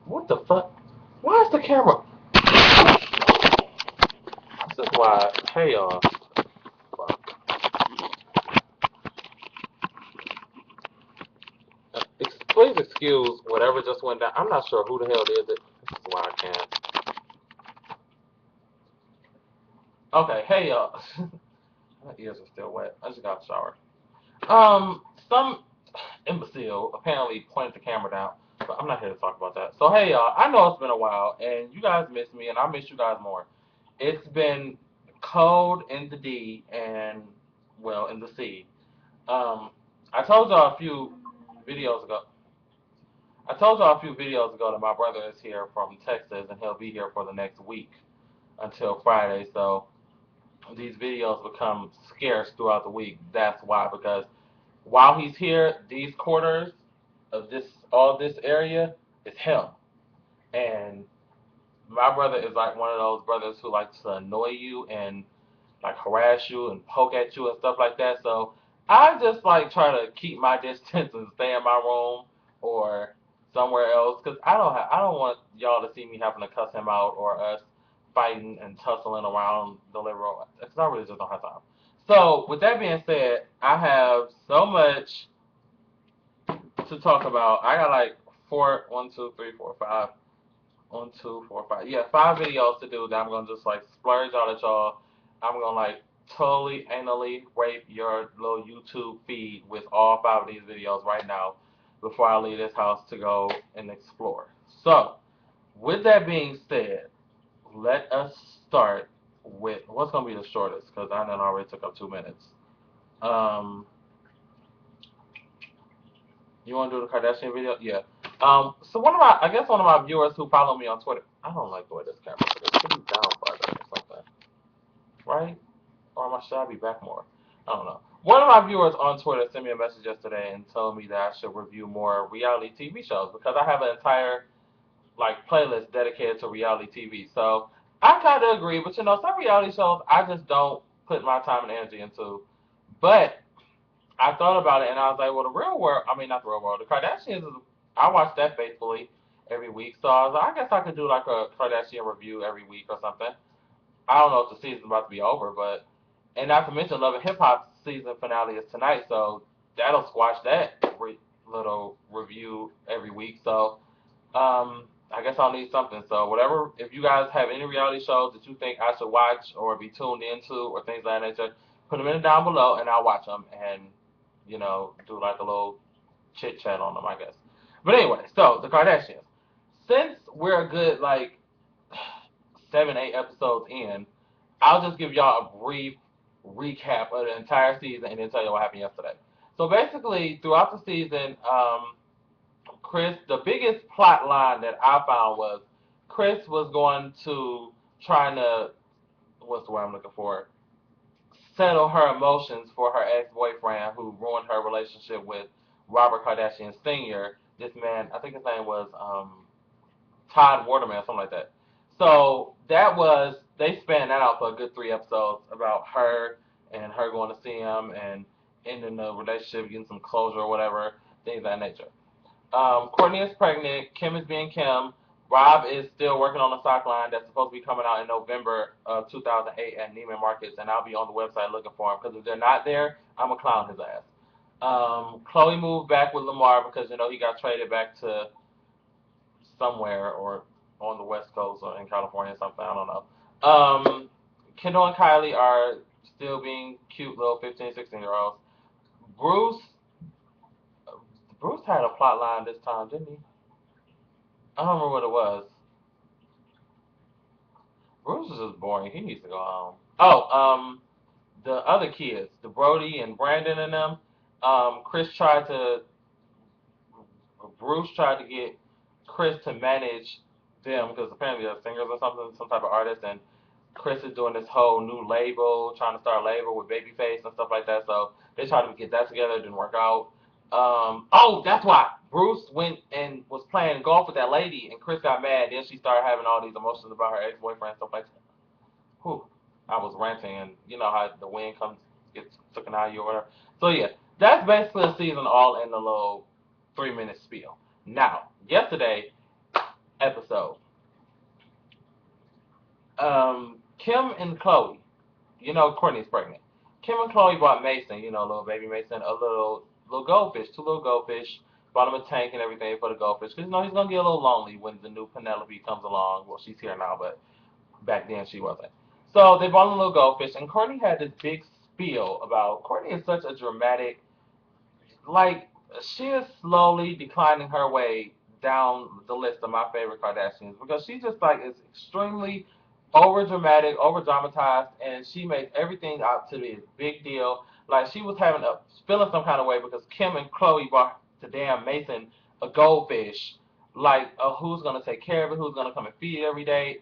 What the fuck? Why is the camera? This is why. Hey, y'all. Please excuse whatever just went down. I'm not sure who the hell did it. This is why I can't. Okay, hey, y'all. My ears are still wet. I just got showered. Some imbecile apparently pointed the camera down, but I'm not here to talk about that. So, hey, y'all. I know it's been a while, and you guys miss me, and I miss you guys more. It's been cold in the D and, well, in the C. Um, I told y'all a few videos ago. I told y'all a few videos ago that my brother is here from Texas, and he'll be here for the next week until Friday. So these videos become scarce throughout the week. That's why, because while he's here, these quarters of this all this area is him. And my brother is like one of those brothers who likes to annoy you and like harass you and poke at you and stuff like that. So I just like try to keep my distance and stay in my room or somewhere else because I don't want y'all to see me having to cuss him out or us fighting and tussling around the living room because I really just don't have time. So with that being said, I have so much to talk about. I got like four, one, two, three, four, five. One, two, four, five. Yeah, five videos to do that I'm gonna just like splurge out at y'all. I'm gonna like totally anally rape your little YouTube feed with all five of these videos right now before I leave this house to go and explore. So, with that being said, let us start with what's gonna be the shortest because I done already took up 2 minutes. Um, you want to do the Kardashian video? Yeah. So I guess one of my viewers who follow me on Twitter. I don't like the way this camera is. It should be down farther or something, right? Or should I be back more? I don't know. One of my viewers on Twitter sent me a message yesterday and told me that I should review more reality TV shows because I have an entire like playlist dedicated to reality TV. So I kind of agree, but some reality shows I just don't put my time and energy into. But I thought about it and I was like, well, the real world, I mean, not the real world, the Kardashians, I watch that faithfully every week. So I was like, I guess I could do like a Kardashian review every week or something. I don't know if the season's about to be over, but, and not to mention Love and Hip Hop season finale is tonight, so that'll squash that little review every week. So I guess I'll need something. So whatever, if you guys have any reality shows that you think I should watch or be tuned into or things like that nature, put them in down below and I'll watch them and do like a little chit chat on them, I guess. But anyway, so the Kardashians. Since we're a good like 7, 8 episodes in, I'll just give y'all a brief recap of the entire season and then tell you what happened yesterday. So basically, throughout the season, Chris, the biggest plot line that I found was Chris was going to trying to what's the word I'm looking for? Settle her emotions for her ex-boyfriend who ruined her relationship with Robert Kardashian Sr. This man, I think his name was Todd Waterman, something like that. So that was they spanned that out for a good 3 episodes about her and her going to see him and ending the relationship, getting some closure or whatever, things of that nature. Courtney is pregnant. Kim is being Kim. Rob is still working on the stock line that's supposed to be coming out in November of 2008 at Neiman Marcus, and I'll be on the website looking for them because if they're not there, I'm gonna clown his ass. Chloe moved back with Lamar because he got traded back to somewhere or on the West Coast or in California or something. I don't know. Kendall and Kylie are still being cute little 15, 16-year-olds. Bruce, Bruce had a plot line this time, didn't he? I don't remember what it was. Bruce is just boring. He needs to go home. Oh, the other kids, the Brody and Brandon and them. Chris tried to, Bruce tried to get Chris to manage them because apparently they're singers or something, some type of artist, and Chris is doing this whole new label, trying to start a label with Babyface and stuff like that. So they tried to get that together, it didn't work out. Oh, that's why Bruce went and was playing golf with that lady, and Chris got mad. Then she started having all these emotions about her ex-boyfriend and stuff like that. Whew, I was ranting, and you know how the wind comes, gets taken out of you or whatever. So yeah, that's basically a season all in the little 3 minute spiel. Now, yesterday episode. Kim and Chloe, Courtney's pregnant. Kim and Chloe bought Mason, little baby Mason, a little goldfish, two little goldfish. Bought him a tank and everything for the goldfish because he's gonna get a little lonely when the new Penelope comes along. Well, she's here now, but back then she wasn't. So they bought him a little goldfish, and Courtney had this big spiel about. Courtney is such a dramatic, like, she is slowly declining her way down the list of my favorite Kardashians because she just like is extremely over dramatic, over dramatized, and she makes everything out to be a big deal. Like she was having a feeling some kind of way because Kim and Chloe bought to damn Mason a goldfish. Like, who's gonna take care of it? Who's gonna come and feed it every day?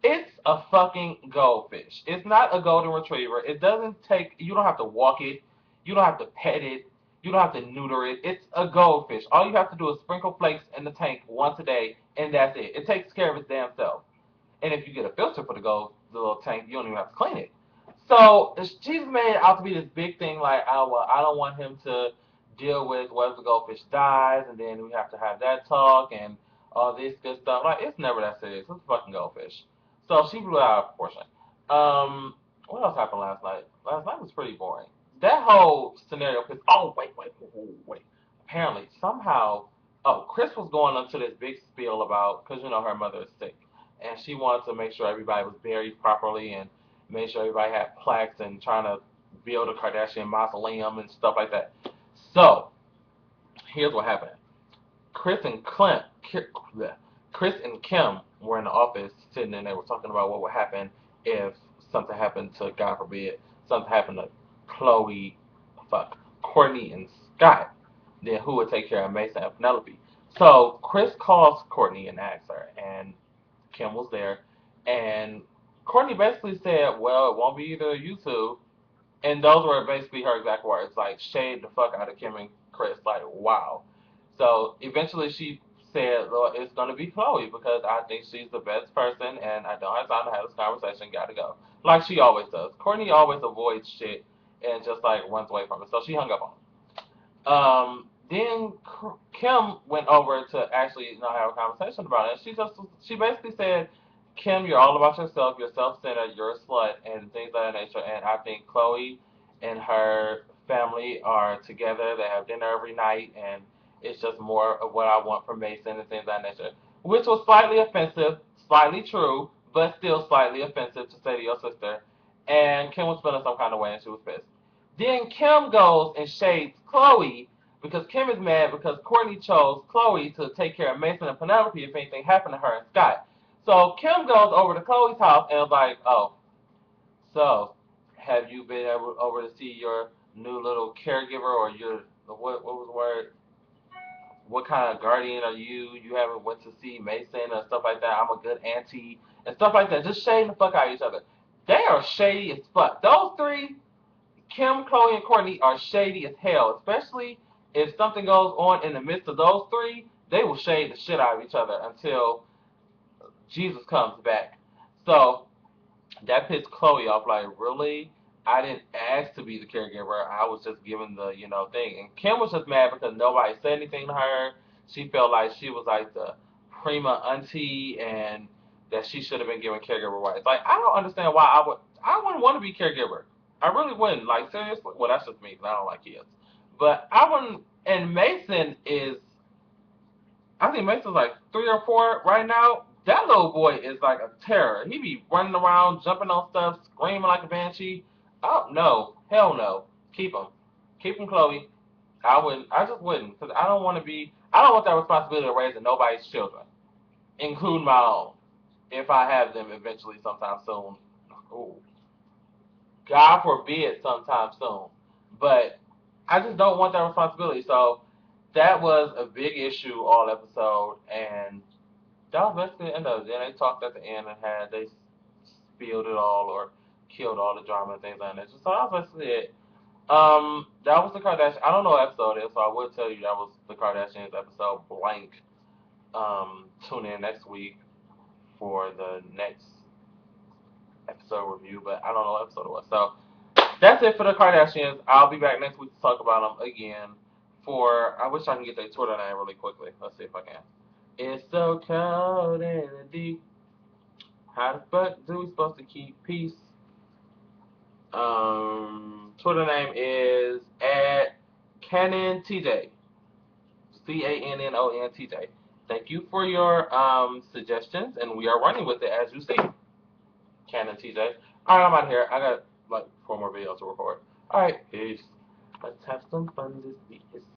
It's a fucking goldfish. It's not a golden retriever. It doesn't take. You don't have to walk it. You don't have to pet it. You don't have to neuter it. It's a goldfish. All you have to do is sprinkle flakes in the tank once a day, and that's it. It takes care of its damn self. And if you get a filter for the little tank, you don't even have to clean it. So she's made it out to be this big thing, like, oh well, I don't want him to deal with what if the goldfish dies, and then we have to have that talk and all this good stuff. Like it's never that serious. It's a fucking goldfish. So she blew it out of proportion. What else happened last night? Last night was pretty boring. That whole scenario. Cause wait. Apparently, somehow, Chris was going into this big spiel about because her mother is sick, and she wanted to make sure everybody was buried properly and made sure everybody had plaques and trying to build a Kardashian mausoleum and stuff like that. So here's what happened. Chris and Clint, Chris and Kim were in the office sitting and they were talking about what would happen if something happened to, God forbid, something happened to Chloe, Courtney and Scott. Then who would take care of Mason and Penelope? So Chris calls Courtney and asks her, and Kim was there, and Courtney basically said, "Well, it won't be either of you two." And those were basically her exact words, like shade the fuck out of Kim and Chris, like wow. So eventually she said, "Well, it's gonna be Chloe because I think she's the best person, and I don't have time to have this conversation. Gotta go." Like she always does. Courtney always avoids shit and just like runs away from it. So she hung up on him. Then Kim went over to actually have a conversation about it. She basically said, "Kim, you're all about yourself. You're self-centered. You're a slut, and things of that nature." And I think Chloe and her family are together. They have dinner every night, and it's just more of what I want from Mason and things of that nature, which was slightly offensive, slightly true, but still slightly offensive to say to your sister. And Kim was feeling some kind of way, and she was pissed. Then Kim goes and shades Chloe because Kim is mad because Courtney chose Chloe to take care of Mason and Penelope if anything happened to her and Scott. So Kim goes over to Chloe's house and is like, "Oh, so have you been able over to see your new little caregiver or your what was the word? What kind of guardian are you? You haven't went to see Mason and stuff like that. I'm a good auntie and stuff like that. Just shading the fuck out of each other. They are shady as fuck. Those three, Kim, Chloe, and Courtney, are shady as hell. Especially if something goes on in the midst of those three, they will shade the shit out of each other until Jesus comes back. So that pissed Chloe off. Like, really? I didn't ask to be the caregiver. I was just given the, thing. And Kim was just mad because nobody said anything to her. She felt like she was like the prima auntie and that she should have been given caregiver rights. Like, I don't understand why I wouldn't want to be caregiver. I really wouldn't. Like, seriously. Well, that's just me because I don't like kids. But I wouldn't. And Mason is, I think Mason's like 3 or 4 right now. That little boy is like a terror. He be running around, jumping on stuff, screaming like a banshee. Oh no, hell no. Keep him, Chloe. I wouldn't. I just wouldn't, because I don't want to be. I don't want that responsibility of raising nobody's children, including my own. If I have them eventually, sometime soon. Ooh, God forbid, sometime soon. But I just don't want that responsibility. So that was a big issue all episode, and that was basically the end of it. Then they talked at the end and they spilled it all or killed all the drama and things like that. So that was basically it. That was the Kardashian. I don't know what episode it is, so I would tell you that was the Kardashians episode blank. Tune in next week for the next episode review, but I don't know what episode it was. So that's it for the Kardashians. I'll be back next week to talk about them again. I wish I can get their Twitter name really quickly. Let's see if I can. It's so cold in the deep. How the fuck do we supposed to keep peace? Twitter name is at CannonTJ. CANNONTJ. Thank you for your suggestions, and we are running with it as you see. Canon TJ. All right, I'm out of here. I got like 4 more videos to record. All right, peace. Let's have some fun. This beat is